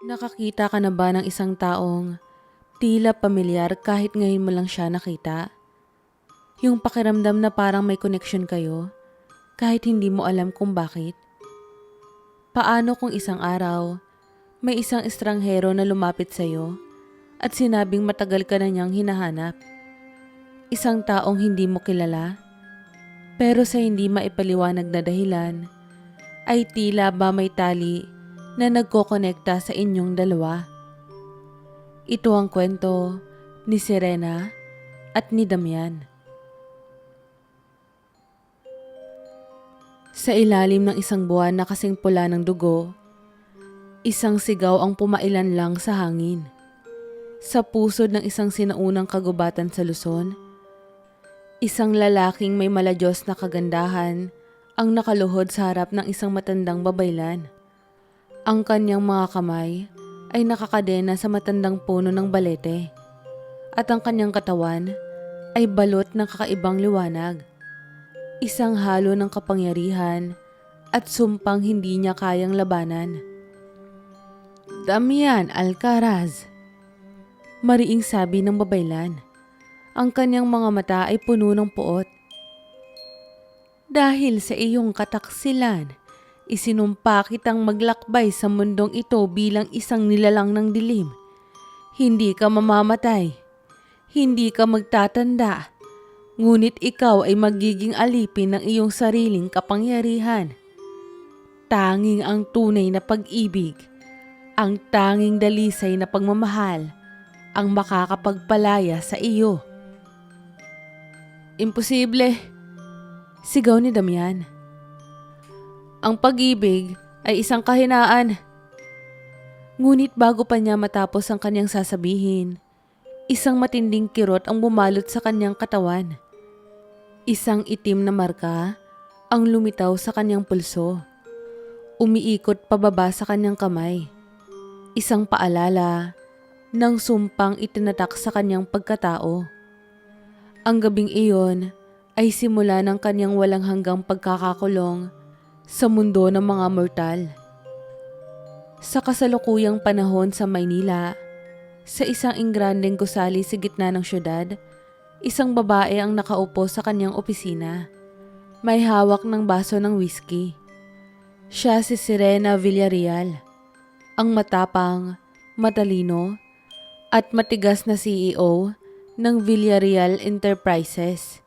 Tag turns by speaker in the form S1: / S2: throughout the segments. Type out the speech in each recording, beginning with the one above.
S1: Nakakita ka na ba ng isang taong tila pamilyar kahit ngayon mo lang siya nakita? Yung pakiramdam na parang may connection kayo kahit hindi mo alam kung bakit? Paano kung isang araw may isang estranghero na lumapit sa'yo at sinabing matagal ka na niyang hinahanap? Isang taong hindi mo kilala pero sa hindi maipaliwanag na dahilan ay tila ba may tali na nagkokonekta sa inyong dalawa. Ito ang kwento ni Serena at ni Damian. Sa ilalim ng isang buwan na kasing pula ng dugo, isang sigaw ang pumailan lang sa hangin. Sa pusod ng isang sinaunang kagubatan sa Luzon, isang lalaking may maladyos na kagandahan ang nakaluhod sa harap ng isang matandang babaylan. Ang kanyang mga kamay ay nakakadena sa matandang puno ng balete at ang kanyang katawan ay balot ng kakaibang liwanag. Isang halo ng kapangyarihan at sumpang hindi niya kayang labanan. Damian Alcaraz, mariing sabi ng babaylan. Ang kanyang mga mata ay puno ng puot. Dahil sa iyong kataksilan, isinumpa kitang maglakbay sa mundong ito bilang isang nilalang ng dilim. Hindi ka mamamatay. Hindi ka magtatanda. Ngunit ikaw ay magiging alipin ng iyong sariling kapangyarihan. Tanging ang tunay na pag-ibig, ang tanging dalisay na pagmamahal, ang makakapagpalaya sa iyo. Imposible, sigaw ni Damian. Ang pag-ibig ay isang kahinaan. Ngunit bago pa niya matapos ang kanyang sasabihin, isang matinding kirot ang bumalot sa kanyang katawan. Isang itim na marka ang lumitaw sa kanyang pulso. Umiikot pababa sa kanyang kamay. Isang paalala ng sumpang itinatak sa kanyang pagkatao. Ang gabing iyon ay simula ng kanyang walang hanggang pagkakakulong sa mundo ng mga mortal. Sa kasalukuyang panahon sa Maynila, sa isang ingrandeng gusali sa gitna ng syudad, isang babae ang nakaupo sa kanyang opisina. May hawak ng baso ng whiskey. Siya si Serena Villarreal, ang matapang, matalino, at matigas na CEO ng Villarreal Enterprises,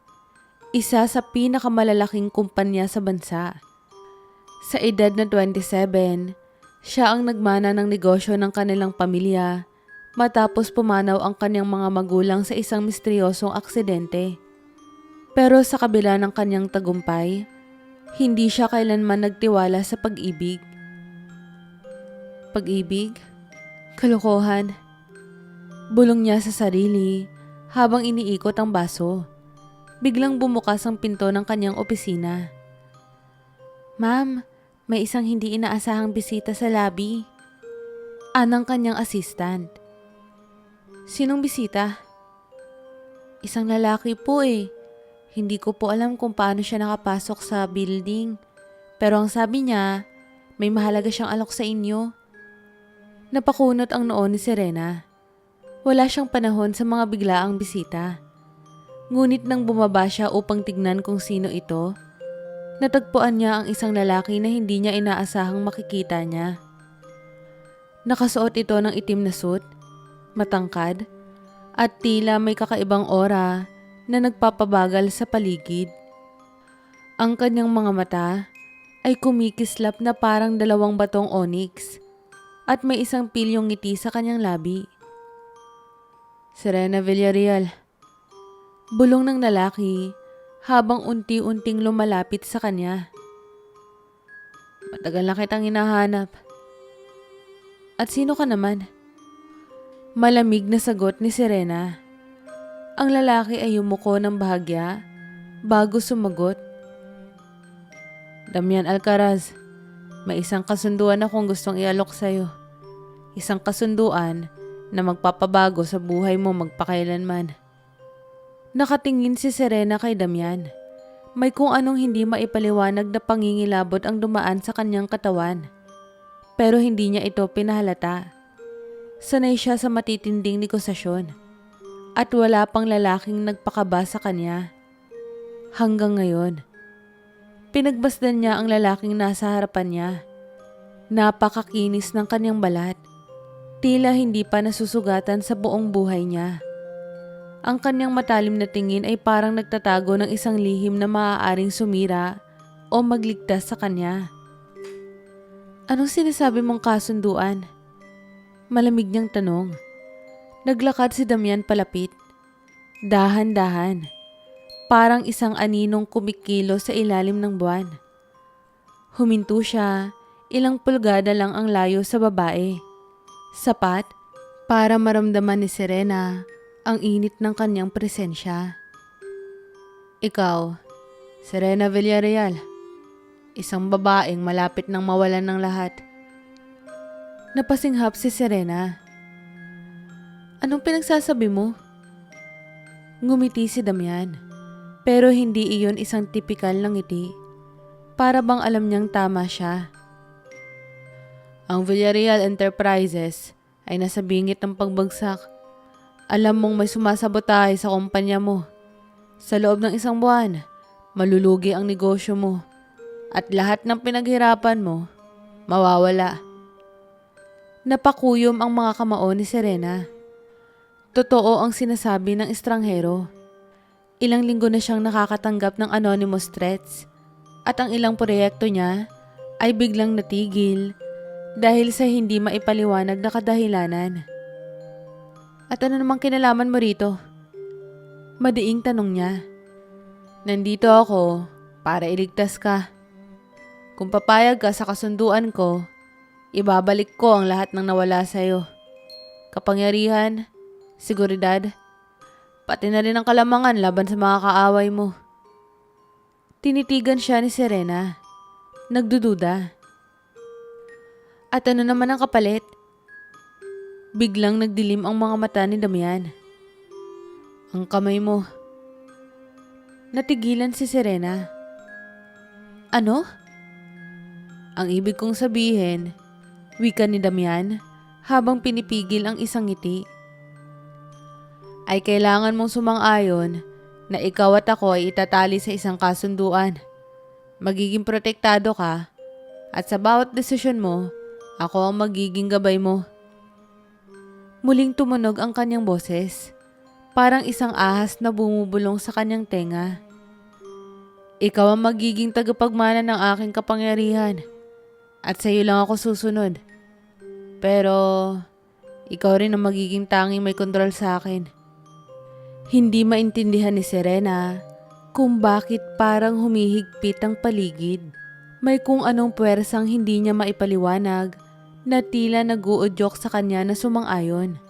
S1: isa sa pinakamalalaking kumpanya sa bansa. Sa edad na 27, siya ang nagmana ng negosyo ng kanilang pamilya matapos pumanaw ang kanyang mga magulang sa isang misteryosong aksidente. Pero sa kabila ng kanyang tagumpay, hindi siya kailanman nagtiwala sa pag-ibig. Pag-ibig? Kalokohan. Bulong niya sa sarili habang iniikot ang baso. Biglang bumukas ang pinto ng kanyang opisina. Ma'am, may isang hindi inaasahang bisita sa lobby. Anang kanyang assistant. Sinong bisita? Isang lalaki po eh. Hindi ko po alam kung paano siya nakapasok sa building. Pero ang sabi niya, may mahalaga siyang alok sa inyo. Napakunot ang noo ni Serena. Wala siyang panahon sa mga biglaang bisita. Ngunit nang bumaba siya upang tignan kung sino ito, natagpuan niya ang isang lalaki na hindi niya inaasahang makikita niya. Nakasuot ito ng itim na suit, matangkad, at tila may kakaibang aura na nagpapabagal sa paligid. Ang kanyang mga mata ay kumikislap na parang dalawang batong onyx at may isang pilyong ngiti sa kanyang labi. Serena Villarreal, bulong ng lalaki habang unti-unting lumalapit sa kanya. Matagal na kitang hinahanap. At sino ka naman? Malamig na sagot ni Serena. Ang lalaki ay yumuko ng bahagya bago sumagot. Damian Alcaraz, may isang kasunduan akong gustong ialok sa'yo. Isang kasunduan na magpapabago sa buhay mo magpakailanman. Nakatingin si Serena kay Damian. May kung anong hindi maipaliwanag na pangingilabot ang dumaan sa kanyang katawan. Pero hindi niya ito pinahalata. Sanay siya sa matitinding negosasyon at wala pang lalaking nagpakaba sa kanya. Hanggang ngayon, pinagmasdan niya ang lalaking nasa harapan niya. Napakakinis ng kanyang balat. Tila hindi pa nasusugatan sa buong buhay niya. Ang kanyang matalim na tingin ay parang nagtatago ng isang lihim na maaaring sumira o magligtas sa kanya. Anong sinasabi mong kasunduan? Malamig niyang tanong. Naglakad si Damian palapit. Dahan-dahan. Parang isang aninong kumikilo sa ilalim ng buwan. Huminto siya, ilang pulgada lang ang layo sa babae. Sapat para maramdaman ni Serena ang init ng kanyang presensya. Ikaw, Serena Villarreal, isang babaeng malapit nang mawalan ng lahat. Napasinghap si Serena. Anong pinagsasabi mo? Ngumiti si Damian, pero hindi iyon isang tipikal na ngiti. Para bang alam niyang tama siya. Ang Villarreal Enterprises ay nasa bingit ng pagbagsak. Alam mong may sumasabotahe sa kumpanya mo. Sa loob ng isang buwan, malulugi ang negosyo mo. At lahat ng pinaghirapan mo, mawawala. Napakuyom ang mga kamao ni Serena. Totoo ang sinasabi ng estranghero. Ilang linggo na siyang nakakatanggap ng anonymous threats at ang ilang proyekto niya ay biglang natigil dahil sa hindi maipaliwanag na kadahilanan. At ano namang kinalaman mo rito? Madiing tanong niya. Nandito ako para iligtas ka. Kung papayag ka sa kasunduan ko, ibabalik ko ang lahat ng nawala sa'yo. Kapangyarihan, seguridad, pati na rin ang kalamangan laban sa mga kaaway mo. Tinitigan siya ni Serena. Nagdududa. At ano naman ang kapalit? Biglang nagdilim ang mga mata ni Damian. Ang kamay mo. Natigilan si Serena. Ano? Ang ibig kong sabihin, wika ni Damian habang pinipigil ang isang ngiti. Ay kailangan mong sumang-ayon na ikaw at ako ay itatali sa isang kasunduan. Magiging protektado ka at sa bawat desisyon mo, ako ang magiging gabay mo. Muling tumunog ang kanyang boses, parang isang ahas na bumubulong sa kanyang tenga. Ikaw ang magiging tagapagmana ng aking kapangyarihan at sa iyo lang ako susunod. Pero ikaw rin ang magiging tanging may kontrol sa akin. Hindi maintindihan ni Serena kung bakit parang humihigpit ang paligid. May kung anong puwersang hindi niya maipaliwanag na tila nag-uudyok sa kanya na sumang-ayon.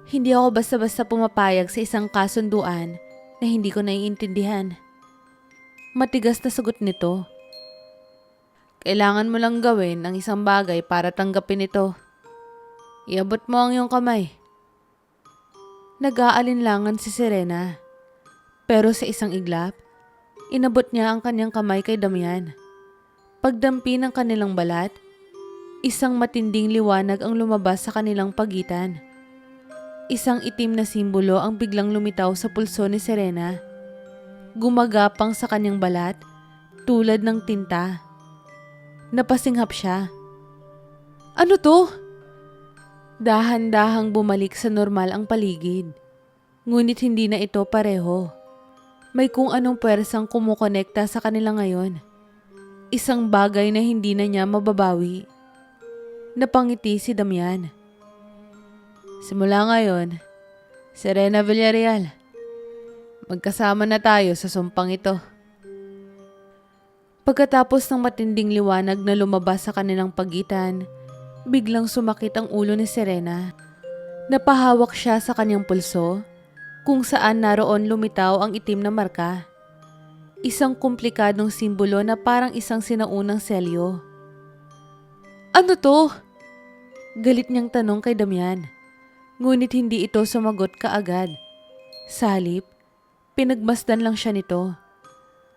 S1: Hindi ako basta-basta pumapayag sa isang kasunduan na hindi ko naiintindihan. Matigas na sagot nito. Kailangan mo lang gawin ang isang bagay para tanggapin ito. Iabot mo ang iyong kamay. Nag-aalinlangan si Serena. Pero sa isang iglap, inabot niya ang kanyang kamay kay Damian. Pagdampi ng kanilang balat, isang matinding liwanag ang lumabas sa kanilang pagitan. Isang itim na simbolo ang biglang lumitaw sa pulso ni Serena. Gumagapang sa kanyang balat, tulad ng tinta. Napasinghap siya. Ano to? Dahan-dahang bumalik sa normal ang paligid. Ngunit hindi na ito pareho. May kung anong puwersang kumukonekta sa kanila ngayon. Isang bagay na hindi na niya mababawi. Napangiti si Damian. Simula ngayon, Serena Villarreal, magkasama na tayo sa sumpang ito. Pagkatapos ng matinding liwanag na lumabas sa kanilang pagitan, biglang sumakit ang ulo ni Serena. Napahawak siya sa kanyang pulso, kung saan naroon lumitaw ang itim na marka. Isang komplikadong simbolo na parang isang sinaunang selyo. Ano to? Galit niyang tanong kay Damian. Ngunit hindi ito sumagot kaagad. Sa halip, pinagmasdan lang siya nito.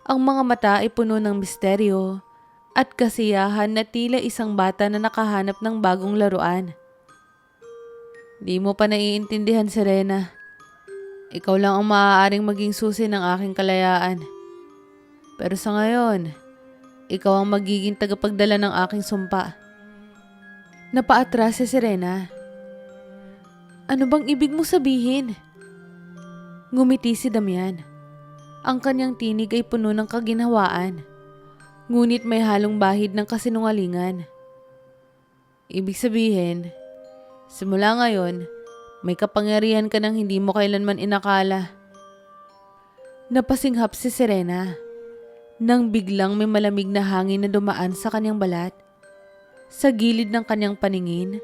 S1: Ang mga mata ay puno ng misteryo at kasiyahan na tila isang bata na nakahanap ng bagong laruan. Di mo pa naiintindihan, Serena. Ikaw lang ang maaaring maging susi ng aking kalayaan. Pero sa ngayon, ikaw ang magiging tagapagdala ng aking sumpa. Napaatras si Serena. Ano bang ibig mo sabihin? Ngumiti si Damian. Ang kanyang tinig ay puno ng kaginhawaan, ngunit may halong bahid ng kasinungalingan. Ibig sabihin, simula ngayon, may kapangyarihan ka ng hindi mo kailanman inakala. Napasinghap si Serena nang biglang may malamig na hangin na dumaan sa kanyang balat. Sa gilid ng kanyang paningin,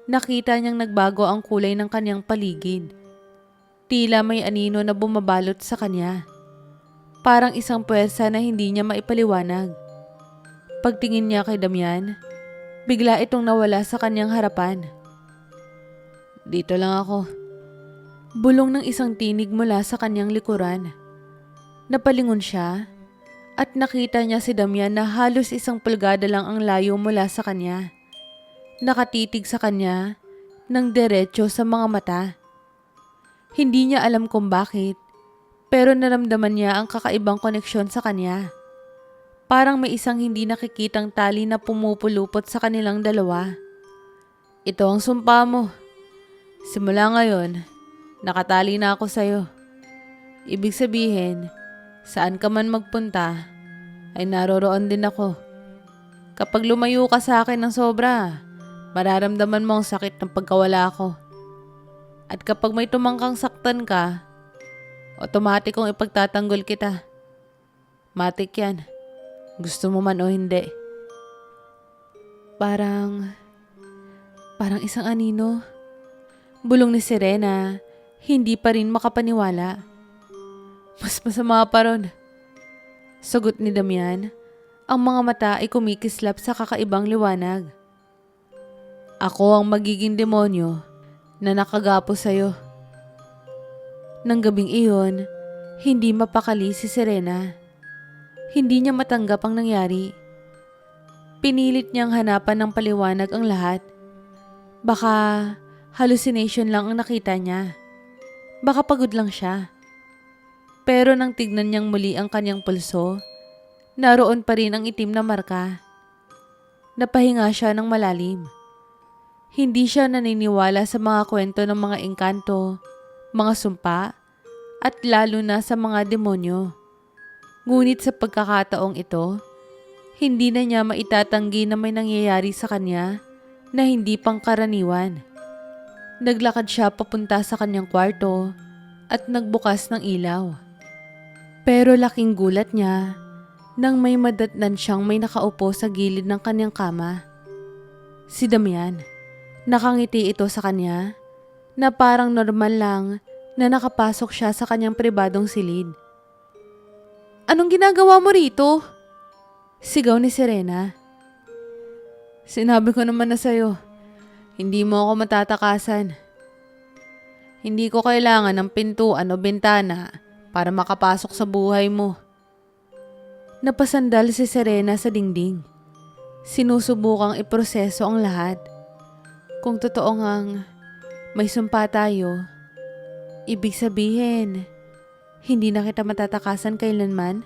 S1: nakita niyang nagbago ang kulay ng kanyang paligid. Tila may anino na bumabalot sa kanya. Parang isang puwersa na hindi niya maipaliwanag. Pagtingin niya kay Damian, bigla itong nawala sa kanyang harapan. Dito lang ako. Bulong ng isang tinig mula sa kanyang likuran. Napalingon siya at nakita niya si Damian na halos 1 pulgada lang ang layo mula sa kanya. Nakatitig sa kanya ng diretso sa mga mata. Hindi niya alam kung bakit, pero naramdaman niya ang kakaibang koneksyon sa kanya. Parang may isang hindi nakikitang tali na pumupulupot sa kanilang dalawa. Ito ang sumpa mo. Simula ngayon, nakatali na ako sa'yo. Ibig sabihin, saan ka man magpunta, ay naroroon din ako. Kapag lumayo ka sa akin ng sobra, mararamdaman mo ang sakit ng pagkawala ko. At kapag may tumangkang saktan ka, otomatikong ipagtatanggol kita. Matik yan. Gusto mo man o hindi. Parang isang anino. Bulong ni Serena, hindi pa rin makapaniwala. Mas masama pa ron. Sagot ni Damian, ang mga mata ay kumikislap sa kakaibang liwanag. Ako ang magiging demonyo na nakagapo sa'yo. Nang gabing iyon, hindi mapakali si Serena. Hindi niya matanggap ang nangyari. Pinilit niyang hanapan ng paliwanag ang lahat. Baka hallucination lang ang nakita niya. Baka pagod lang siya. Pero nang tignan niyang muli ang kanyang pulso, naroon pa rin ang itim na marka. Napahinga siya ng malalim. Hindi siya naniniwala sa mga kwento ng mga engkanto, mga sumpa, at lalo na sa mga demonyo. Ngunit sa pagkakataong ito, hindi na niya maitatanggi na may nangyayari sa kanya na hindi pangkaraniwan. Naglakad siya papunta sa kanyang kwarto at nagbukas ng ilaw. Pero laking gulat niya nang may madatnan siyang may nakaupo sa gilid ng kanyang kama. Si Damian. Nakangiti ito sa kanya na parang normal lang na nakapasok siya sa kanyang pribadong silid. Anong ginagawa mo rito? Sigaw ni Serena. Sinabi ko naman na sa'yo, hindi mo ako matatakasan. Hindi ko kailangan ng pintuan o bintana para makapasok sa buhay mo. Napasandal si Serena sa dingding. Sinusubukang iproseso ang lahat. Kung totoo ngang may sumpa tayo, ibig sabihin, hindi na kita matatakasan kailanman?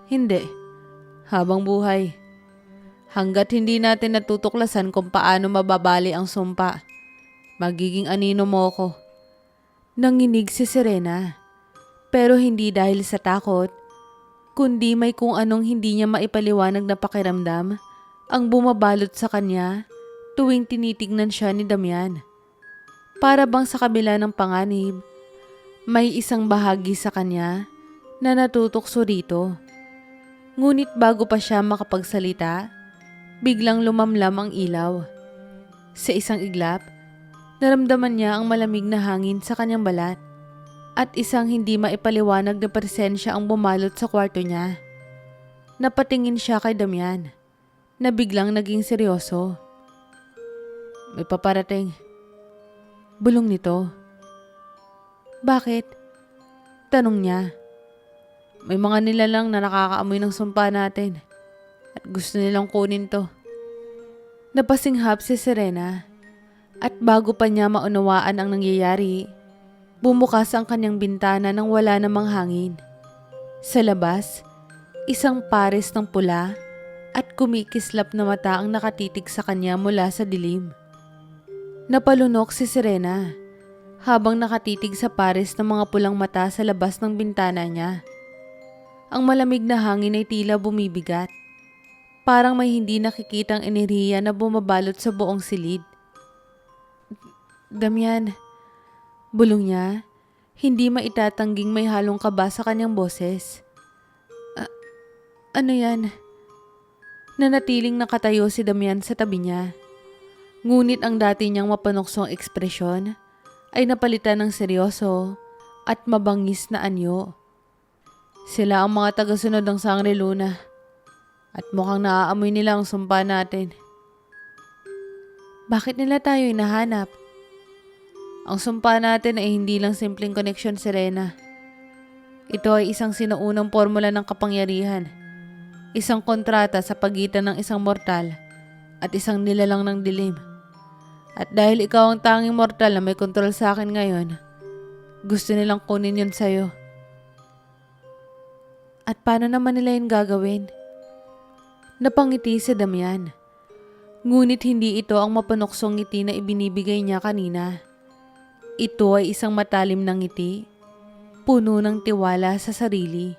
S1: Hindi. Habang buhay. Hanggat hindi natin natutuklasan kung paano mababali ang sumpa, magiging anino mo ko. Nanginig si Serena, pero hindi dahil sa takot, kundi may kung anong hindi niya maipaliwanag na pakiramdam ang bumabalot sa kanya tuwing tinitignan siya ni Damian. Para bang sa kabila ng panganib, may isang bahagi sa kanya na natutokso rito. Ngunit bago pa siya makapagsalita, biglang lumamlam ang ilaw. Sa isang iglap, naramdaman niya ang malamig na hangin sa kanyang balat at isang hindi maipaliwanag na presensya ang bumalot sa kwarto niya. Napatingin siya kay Damian na biglang naging seryoso. May paparating. Bulong nito. Bakit? Tanong niya. May mga nilalang na nakakaamoy ng sumpa natin at gusto nilang kunin to. Napasinghap si Serena At bago pa niya maunawaan ang nangyayari, bumukas ang kanyang bintana nang wala namang hangin. Sa labas, isang pares ng pula at kumikislap na mata ang nakatitig sa kanya mula sa dilim. Napalunok si Serena habang nakatitig sa pares ng mga pulang mata sa labas ng bintana niya. Ang malamig na hangin ay tila bumibigat. Parang may hindi nakikitang enerhiya na bumabalot sa buong silid. Damian, bulong niya, hindi maitatangging may halong kaba sa kanyang boses. Ano yan? Nanatiling nakatayo si Damian sa tabi niya. Ngunit ang dati niyang mapanuksong ekspresyon ay napalitan ng seryoso at mabangis na anyo. Sila ang mga tagasunod ng Sangre Luna at mukhang naaamoy nila ang sumpa natin. Bakit nila tayo hinahanap? Ang sumpa natin ay hindi lang simpleng koneksyon, Serena. Ito ay isang sinuunang formula ng kapangyarihan. Isang kontrata sa pagitan ng isang mortal at isang nilalang ng dilim. At dahil ikaw ang tanging mortal na may kontrol sa akin ngayon, gusto nilang kunin yun sa'yo. At paano naman nila yun gagawin? Napangiti si Damian. Ngunit hindi ito ang mapanuksong ngiti na ibinibigay niya kanina. Ito ay isang matalim na ngiti, puno ng tiwala sa sarili.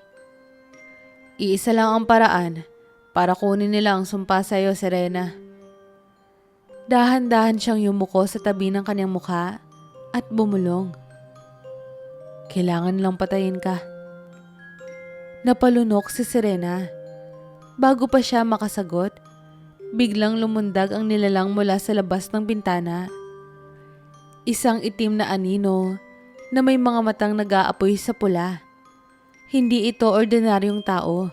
S1: Iisa lang ang paraan para kunin nila ang sumpa sa'yo, Serena. Dahan-dahan siyang yumuko sa tabi ng kanyang mukha at bumulong. Kailangan lang patayin ka. Napalunok si Serena. Bago pa siya makasagot, biglang lumundag ang nilalang mula sa labas ng bintana. Isang itim na anino na may mga matang nag-aapoy sa pula. Hindi ito ordinaryong tao.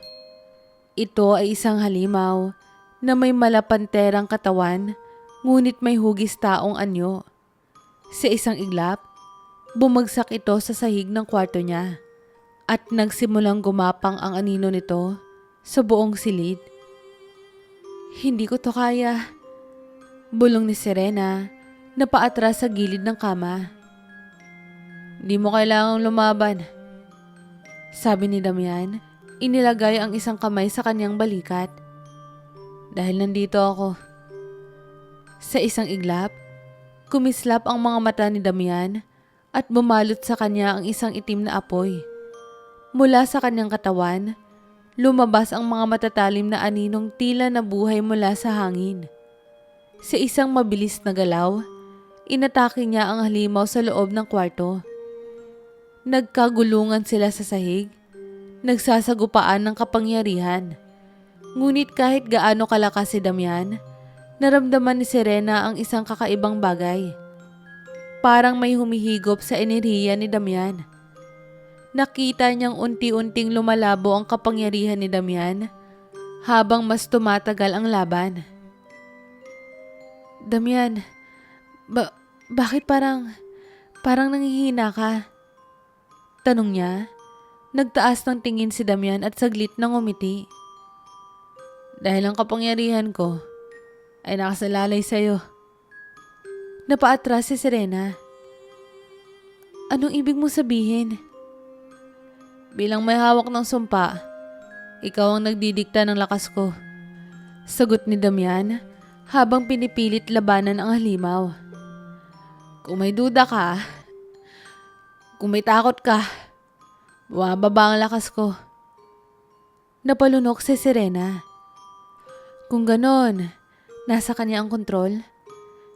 S1: Ito ay isang halimaw na may malapanterang katawan, ngunit may hugis taong anyo. Sa isang iglap, bumagsak ito sa sahig ng kwarto niya at nagsimulang gumapang ang anino nito sa buong silid. Hindi ko to kaya, bulong ni Serena na paatras sa gilid ng kama. Di mo kailangang lumaban, sabi ni Damian, inilagay ang isang kamay sa kanyang balikat. Dahil nandito ako. Sa isang iglap, kumislap ang mga mata ni Damian at bumalot sa kanya ang isang itim na apoy. Mula sa kanyang katawan, lumabas ang mga matatalim na aninong tila nabuhay mula sa hangin. Sa isang mabilis na galaw, inatake niya ang halimaw sa loob ng kwarto. Nagkagulungan sila sa sahig, nagsasagupaan ng kapangyarihan. Ngunit kahit gaano kalakas si Damian, naramdaman ni Serena ang isang kakaibang bagay. Parang may humihigop sa enerhiya ni Damian. Nakita niyang unti-unting lumalabo ang kapangyarihan ni Damian habang mas tumatagal ang laban. Damian, bakit parang nanghihina ka? Tanong niya. Nagtaas ng tingin si Damian at saglit nang umiti. Dahil ang kapangyarihan ko ay nakasalalay sa'yo. Napaatras si Serena. Anong ibig mo sabihin? Bilang may hawak ng sumpa, ikaw ang nagdidikta ng lakas ko. Sagot ni Damian habang pinipilit labanan ang halimaw. Kung may duda ka, kung may takot ka, bumababa ang lakas ko. Napalunok si Serena. Kung ganon, nasa kanya ang kontrol.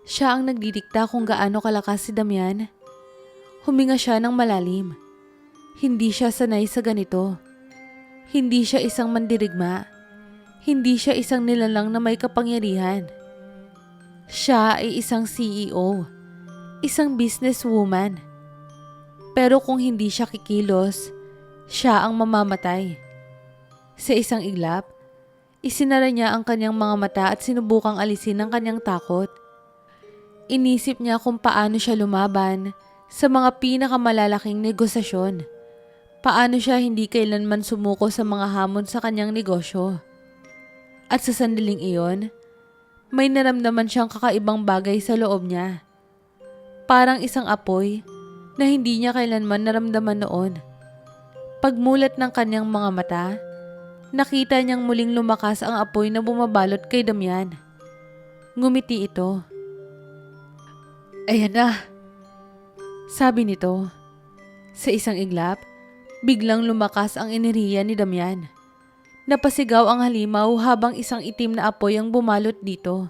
S1: Siya ang nagdidikta kung gaano kalakas si Damian. Huminga siya ng malalim. Hindi siya sanay sa ganito. Hindi siya isang mandirigma. Hindi siya isang nilalang na may kapangyarihan. Siya ay isang CEO. Isang businesswoman. Pero kung hindi siya kikilos, siya ang mamamatay. Sa isang iglap, isinara niya ang kanyang mga mata at sinubukang alisin ang kanyang takot. Inisip niya kung paano siya lumaban sa mga pinakamalalaking negosasyon. Paano siya hindi kailanman sumuko sa mga hamon sa kanyang negosyo. At sa sandaling iyon, may naramdaman siyang kakaibang bagay sa loob niya. Parang isang apoy na hindi niya kailanman naramdaman noon. Pagmulat ng kanyang mga mata, nakita niyang muling lumakas ang apoy na bumabalot kay Damian. Ngumiti ito. "Ayan na," sabi nito. Sa isang iglap, biglang lumakas ang enerhiya ni Damian. Napasigaw ang halimaw habang isang itim na apoy ang bumalot dito.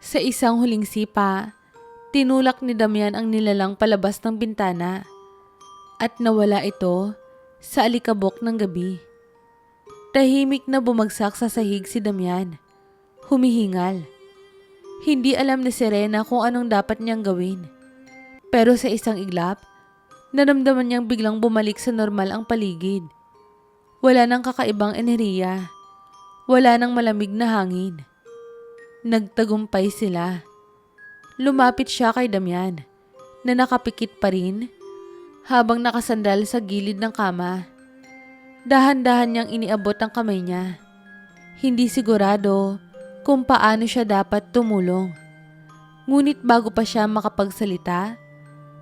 S1: Sa isang huling sipa, tinulak ni Damian ang nilalang palabas ng bintana at nawala ito sa alikabok ng gabi. Tahimik na bumagsak sa sahig si Damian. Humihingal. Hindi alam ni Serena kung anong dapat niyang gawin. Pero sa isang iglap, naramdaman niyang biglang bumalik sa normal ang paligid. Wala nang kakaibang enerhiya. Wala nang malamig na hangin. Nagtagumpay sila. Lumapit siya kay Damian na nakapikit pa rin habang nakasandal sa gilid ng kama. Dahan-dahan niyang iniabot ang kamay niya. Hindi sigurado kung paano siya dapat tumulong. Ngunit bago pa siya makapagsalita,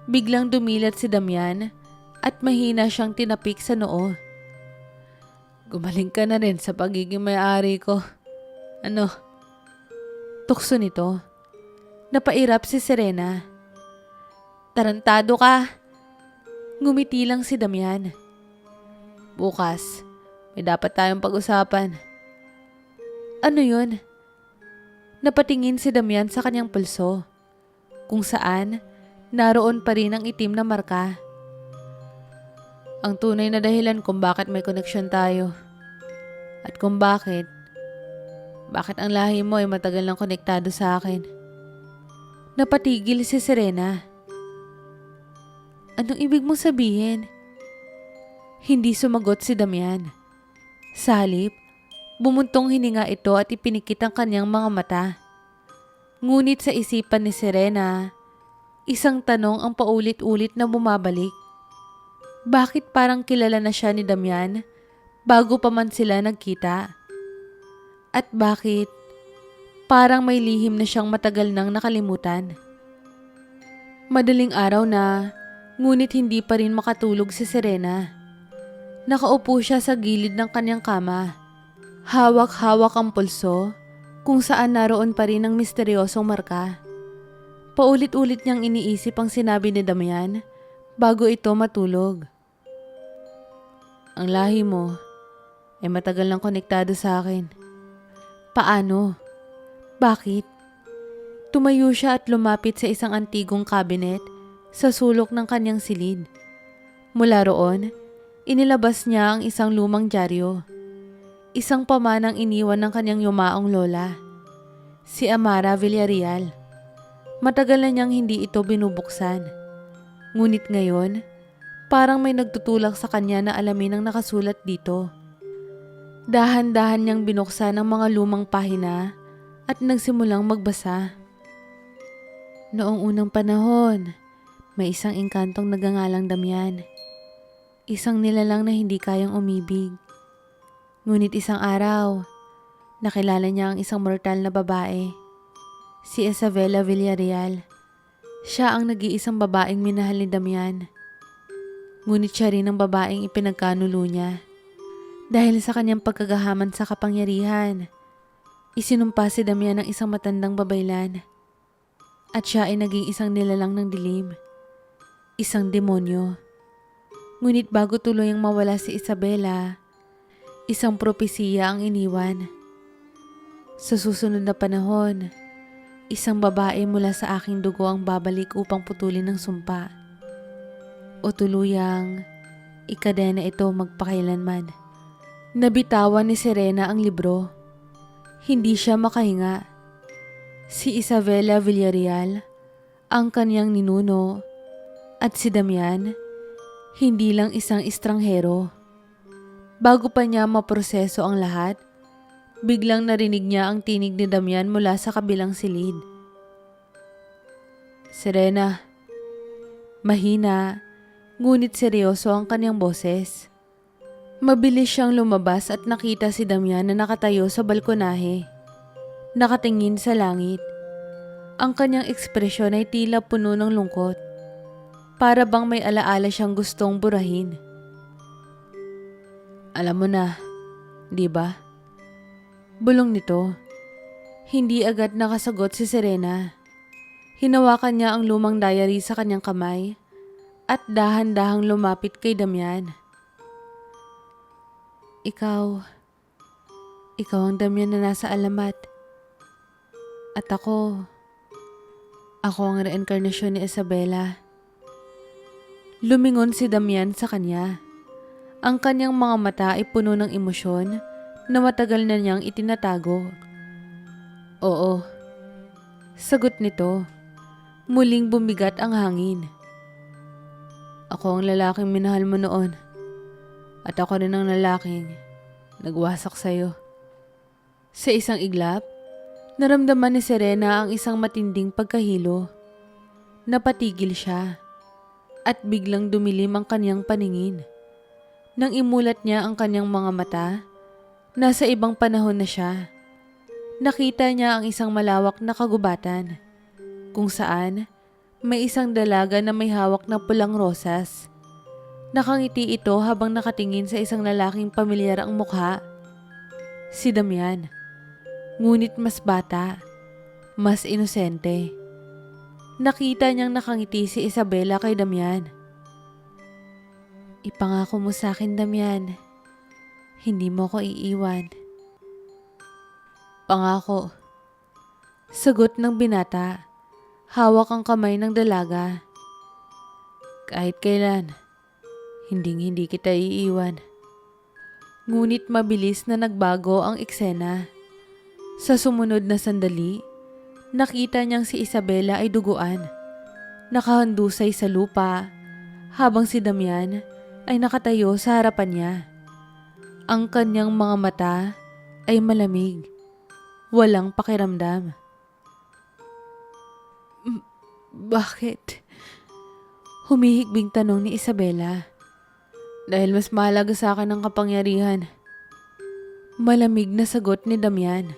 S1: biglang dumilat si Damian at mahina siyang tinapik sa noo. "Gumaling ka na rin sa pagiging may-ari ko. Ano?" Tukso nito. Napairap si Serena. "Tarantado ka." Ngumiti lang si Damian. "Bukas, may dapat tayong pag-usapan." "Ano yun?" Napatingin si Damian sa kanyang pulso, kung saan naroon pa rin ang itim na marka. Ang tunay na dahilan kung bakit may koneksyon tayo. At kung bakit ang lahi mo ay matagal nang konektado sa akin. Napatigil si Serena. "Anong ibig mong sabihin?" Hindi sumagot si Damian. Sa halip, bumuntong hininga ito at ipinikit ang kanyang mga mata. Ngunit sa isipan ni Serena, isang tanong ang paulit-ulit na bumabalik. Bakit parang kilala na siya ni Damian bago pa man sila nagkita? At bakit parang may lihim na siyang matagal nang nakalimutan? Madaling araw na, ngunit hindi pa rin makatulog si Serena. Nakaupo siya sa gilid ng kanyang kama. Hawak-hawak ang pulso kung saan naroon pa rin ang misteryosong marka. Paulit-ulit niyang iniisip ang sinabi ni Damian bago ito matulog. Ang lahi mo ay matagal nang konektado sa akin. Paano? Bakit? Tumayo siya at lumapit sa isang antigong cabinet sa sulok ng kanyang silid. Mula roon, inilabas niya ang isang lumang dyaryo. Isang pamanang iniwan ng kanyang yumaong lola, si Amara Villarreal. Matagal na niyang hindi ito binubuksan. Ngunit ngayon, parang may nagtutulak sa kanya na alamin ang nakasulat dito. Dahan-dahan niyang binuksan ang mga lumang pahina at nagsimulang magbasa. Noong unang panahon, may isang engkantong nagangalang Damian. Isang nilalang na hindi kayang umibig. Ngunit isang araw, nakilala niya ang isang mortal na babae, si Isabela Villarreal. Siya ang nag-iisang babaeng minahal ni Damian. Ngunit siya rin ang babaeng ipinagkanulo niya. Dahil sa kanyang pagkagahaman sa kapangyarihan, isinumpa si Damian ng isang matandang babaylan. At siya ay naging isang nilalang ng dilim, isang demonyo. Ngunit bago tuluyang mawala si Isabela, isang propesiya ang iniwan. Sa susunod na panahon, isang babae mula sa aking dugo ang babalik upang putulin ng sumpa. O tuluyang ikadena ito magpakailanman. Nabitawan ni Serena ang libro. Hindi siya makahinga. Si Isabela Villarreal, ang kanyang ninuno, at si Damian, hindi lang isang estranghero. Bago pa niya maproseso ang lahat, biglang narinig niya ang tinig ni Damian mula sa kabilang silid. Serena. Mahina, ngunit seryoso ang kanyang boses. Mabilis siyang lumabas at nakita si Damian na nakatayo sa balkonahe. Nakatingin sa langit. Ang kanyang ekspresyon ay tila puno ng lungkot. Para bang may alaala siyang gustong burahin. Alam mo na, di ba? Bulong nito. Hindi agad nakasagot si Serena. Hinawakan niya ang lumang diary sa kanyang kamay at dahan-dahang lumapit kay Damian. Ikaw ang Damian na nasa alamat. At ako ang reinkarnasyon ni Isabela. Lumingon si Damian sa kanya. Ang kanyang mga mata ay puno ng emosyon na matagal na niyang itinatago. Oo, sagot nito. Muling bumigat ang hangin. Ako ang lalaking minahal mo noon. At ako rin ang lalaking nagwasak sa'yo. Sa isang iglap, naramdaman ni Serena ang isang matinding pagkahilo. Napatigil siya at biglang dumilim ang kanyang paningin. Nang imulat niya ang kanyang mga mata, nasa ibang panahon na siya. Nakita niya ang isang malawak na kagubatan, kung saan may isang dalaga na may hawak na pulang rosas. Nakangiti ito habang nakatingin sa isang lalaking pamilyar ang mukha. Si Damian. Ngunit mas bata, mas inosente. Nakita niyang nakangiti si Isabela kay Damian. Ipangako mo sa akin, Damian. Hindi mo ko iiwan. Pangako. Sagot ng binata. Hawak ang kamay ng dalaga. Kahit kailan, hindi kita iiwan. Ngunit mabilis na nagbago ang eksena. Sa sumunod na sandali, nakita niyang si Isabela ay duguan. Nakahandusay sa lupa, habang si Damian ay nakatayo sa harapan niya. Ang kanyang mga mata ay malamig, walang pakiramdam. Bakit? Humihigbing tanong ni Isabela. Dahil mas mahalaga sa akin ang kapangyarihan. Malamig na sagot ni Damian.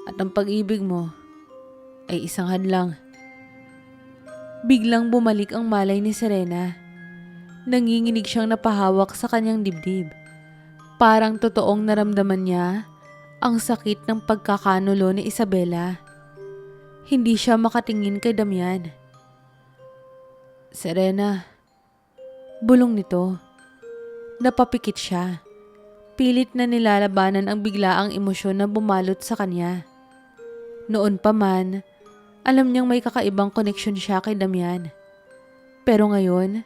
S1: At ang pag-ibig mo ay isang hadlang. Biglang bumalik ang malay ni Serena. Nanginginig siyang napahawak sa kanyang dibdib. Parang totoong naramdaman niya ang sakit ng pagkakanulo ni Isabela. Hindi siya makatingin kay Damian. Serena, bulong nito. Napapikit siya. Pilit na nilalabanan ang biglaang emosyon na bumalot sa kanya. Noon pa man, alam niyang may kakaibang koneksyon siya kay Damian. Pero ngayon,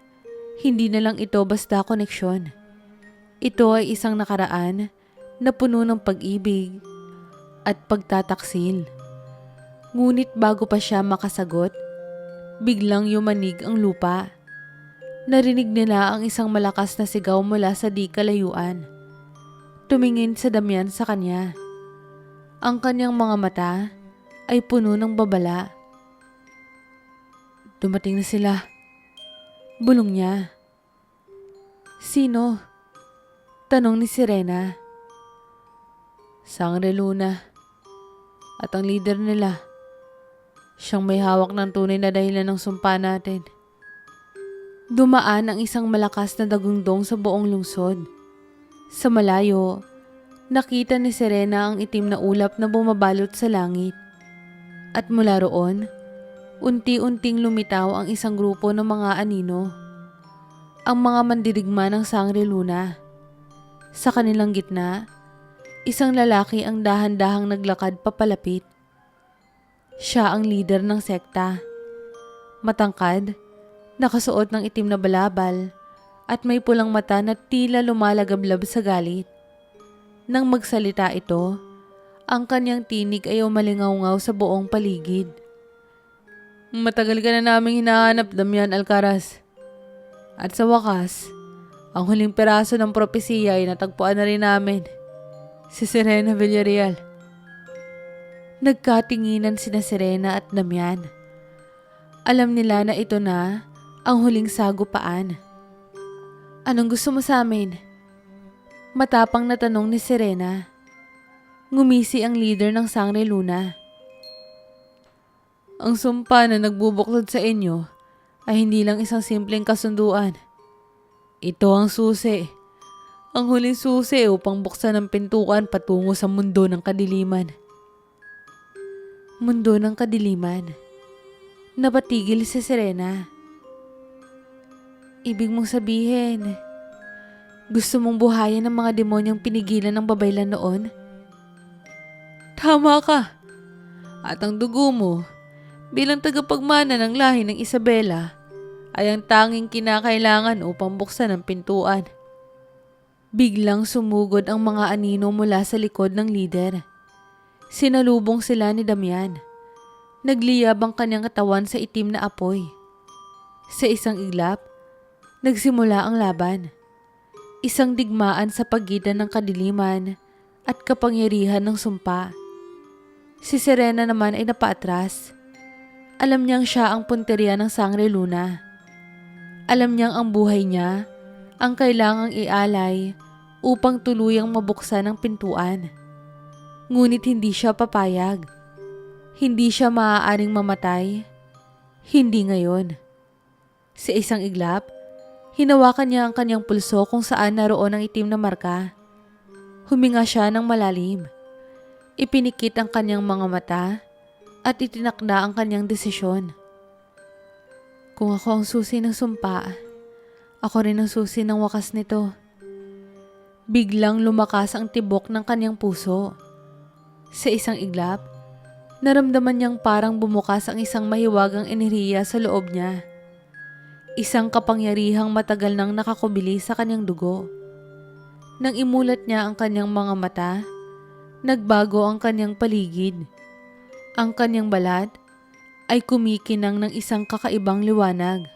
S1: hindi na lang ito basta koneksyon. Ito ay isang nakaraan na puno ng pag-ibig at pagtataksil. Ngunit bago pa siya makasagot, biglang yumanig ang lupa. Narinig nila ang isang malakas na sigaw mula sa di kalayuan. Tumingin sa Damian sa kanya. Ang kanyang mga mata ay puno ng babala. Dumating na sila. Bulong niya. Sino? Tanong ni Serena. Sangre Luna. At ang leader nila. Siyang may hawak ng tunay na dahilan ng sumpa natin. Dumaan ang isang malakas na dagundong sa buong lungsod. Sa malayo, nakita ni Serena ang itim na ulap na bumabalot sa langit. At mula roon, unti-unting lumitaw ang isang grupo ng mga anino. Ang mga mandirigma ng Sangre Luna. Sa kanilang gitna, isang lalaki ang dahan-dahang naglakad papalapit. Siya ang leader ng sekta. Matangkad, nakasuot ng itim na balabal at may pulang mata na tila lumalagablab sa galit. Nang magsalita ito, ang kanyang tinig ay umalingaw-ngaw sa buong paligid. Matagal ka na naming hinahanap, Damian Alcaraz. At sa wakas, ang huling peraso ng propesiya ay natagpuan na rin namin. Si Serena Villarreal. Nagkatinginan sina Serena at Damian. Alam nila na ito na ang huling sagupaan. Anong gusto mo sa amin? Matapang na tanong ni Serena. Ngumisi ang leader ng Sangre Luna. Ang sumpa na nagbubuklod sa inyo ay hindi lang isang simpleng kasunduan. Ito ang susi. Ang huling susi upang buksan ang pintuan patungo sa mundo ng kadiliman. Mundo ng kadiliman. Napatigil si Serena. Ibig mong sabihin, gusto mong buhayin ang mga demonyong pinigilan ng babaylan noon? Tama ka. At ang dugo mo, bilang tagapagmana ng lahi ng Isabela, ay ang tanging kinakailangan upang buksan ang pintuan. Biglang sumugod ang mga anino mula sa likod ng lider. Sinalubong sila ni Damian. Nagliyab ang kanyang katawan sa itim na apoy. Sa isang iglap, nagsimula ang laban. Isang digmaan sa pagitan ng kadiliman at kapangyarihan ng sumpa. Si Serena naman ay napaatras. Alam niyang siya ang punteriya ng Sangre Luna. Alam niyang ang buhay niya ang kailangang ialay upang tuluyang mabuksan ang pintuan. Ngunit hindi siya papayag. Hindi siya maaaring mamatay. Hindi ngayon. Sa isang iglap, hinawakan niya ang kanyang pulso kung saan naroon ang itim na marka. Huminga siya ng malalim. Ipinikit ang kanyang mga mata at itinakda ang kanyang desisyon. Kung ako ang susi ng sumpa, ako rin ang susi ng wakas nito. Biglang lumakas ang tibok ng kanyang puso. Sa isang iglap, naramdaman niyang parang bumukas ang isang mahiwagang enerhiya sa loob niya. Isang kapangyarihang matagal nang nakakubili sa kanyang dugo. Nang imulat niya ang kanyang mga mata, nagbago ang kanyang paligid. Ang kanyang balat ay kumikinang ng isang kakaibang liwanag.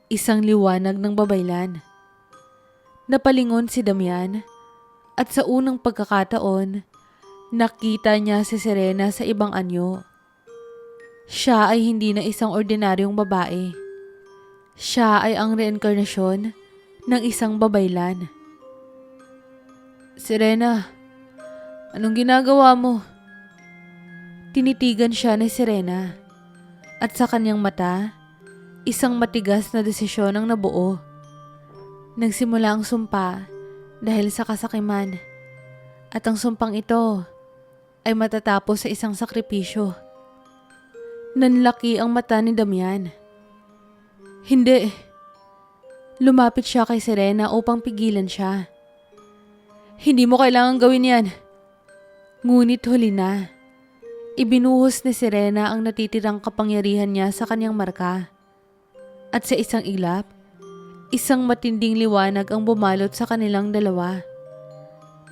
S1: Isang liwanag ng babaylan. Napalingon si Damian at sa unang pagkakataon, nakita niya si Serena sa ibang anyo. Siya ay hindi na isang ordinaryong babae. Siya ay ang reinkarnasyon ng isang babaylan. Serena, anong ginagawa mo? Tinitigan siya ni Serena at sa kanyang mata, isang matigas na desisyon ang nabuo. Nagsimula ang sumpa dahil sa kasakiman at ang sumpang ito ay matatapos sa isang sakripisyo. Nanlaki ang mata ni Damian. Hindi. Lumapit siya kay Serena upang pigilan siya. Hindi mo kailangang gawin yan. Ngunit huli na. Ibinuhos ni Serena ang natitirang kapangyarihan niya sa kanyang marka. At sa isang iglap, isang matinding liwanag ang bumalot sa kanilang dalawa.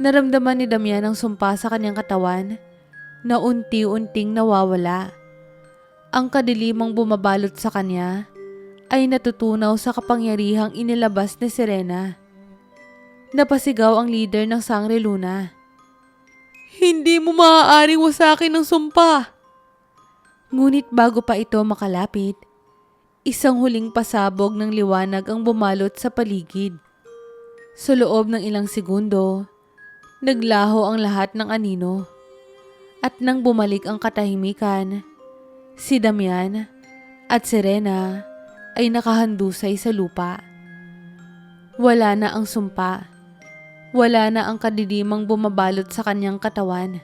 S1: Naramdaman ni Damian ang sumpa sa kanyang katawan na unti-unting nawawala. Ang kadilimang bumabalot sa kanya ay natutunaw sa kapangyarihang inilabas ni Serena. Napasigaw ang leader ng Sangre Luna. Hindi mo maaaring wasakin ng sumpa! Ngunit bago pa ito makalapit, isang huling pasabog ng liwanag ang bumalot sa paligid. Sa loob ng ilang segundo, naglaho ang lahat ng anino. At nang bumalik ang katahimikan, si Damian at Serena ay nakahandusay sa lupa. Wala na ang sumpa. Wala na ang kadidimang bumabalot sa kanyang katawan.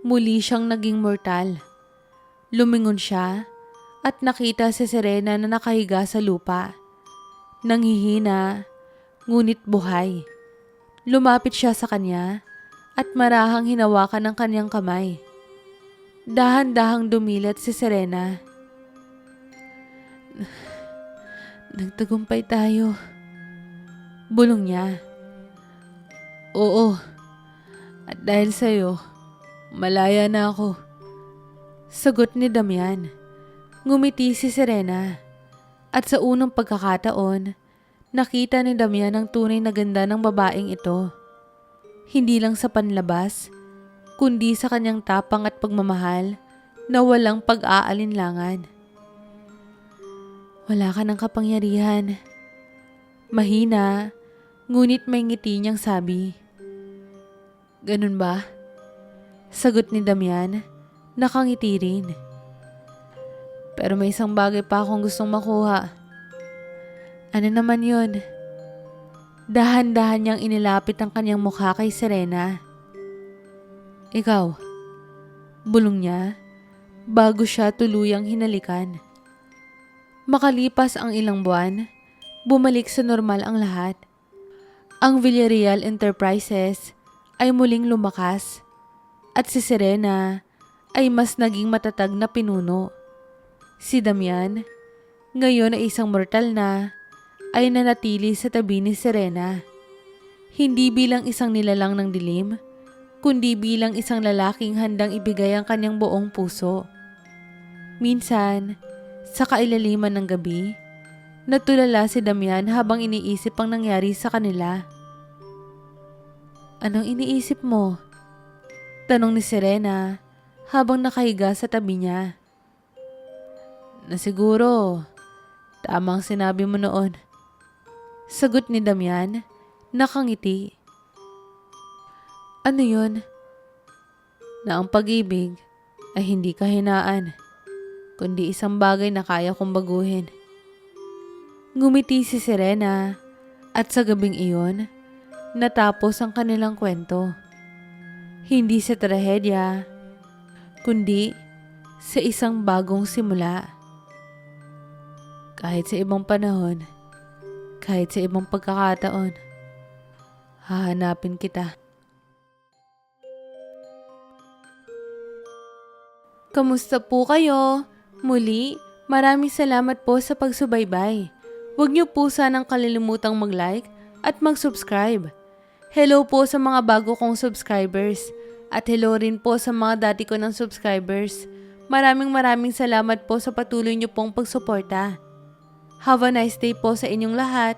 S1: Muli siyang naging mortal. Lumingon siya at nakita si Serena na nakahiga sa lupa. Nanghihina, ngunit buhay. Lumapit siya sa kanya at marahang hinawakan ang kanyang kamay. Dahan-dahang dumilat si Serena. Nagtagumpay tayo. Bulong niya. Oo. At dahil sa'yo, malaya na ako. Sagot ni Damian. Ngumiti si Serena. At sa unang pagkakataon, nakita ni Damian ang tunay na ganda ng babaeng ito. Hindi lang sa panlabas, kundi sa kanyang tapang at pagmamahal na walang pag-aalinlangan. Wala ka ng kapangyarihan. Mahina, ngunit may ngiti niyang sabi. Ganun ba? Sagot ni Damian, nakangiti rin. Pero may isang bagay pa akong gustong makuha. Ano naman yun? Dahan-dahan niyang inilapit ang kanyang mukha kay Serena. Ikaw, bulong niya bago siya tuluyang hinalikan. Makalipas ang ilang buwan, bumalik sa normal ang lahat. Ang Villarreal Enterprises ay muling lumakas at si Serena ay mas naging matatag na pinuno. Si Damian, ngayon ay isang mortal na, ay nanatili sa tabi ni Serena. Hindi bilang isang nilalang ng dilim, kundi bilang isang lalaking handang ibigay ang kanyang buong puso. Minsan, sa kailaliman ng gabi, natulala si Damian habang iniisip ang nangyari sa kanila. Anong iniisip mo? Tanong ni Serena habang nakahiga sa tabi niya. Na siguro, tamang sinabi mo noon. Sagot ni Damian, nakangiti. Ano yun? Na ang pag-ibig ay hindi kahinaan, kundi isang bagay na kaya kong baguhin. Ngumiti si Serena at sa gabing iyon, natapos ang kanilang kwento. Hindi sa trahedya, kundi sa isang bagong simula. Kahit sa ibang panahon, kahit sa ibang pagkakataon, hahanapin kita. Kamusta po kayo? Muli, maraming salamat po sa pagsubaybay. Huwag niyo po sanang kalilimutang mag-like at mag-subscribe. Hello po sa mga bago kong subscribers at hello rin po sa mga dati ko ng subscribers. Maraming salamat po sa patuloy niyo pong pagsuporta. Have a nice day po sa inyong lahat.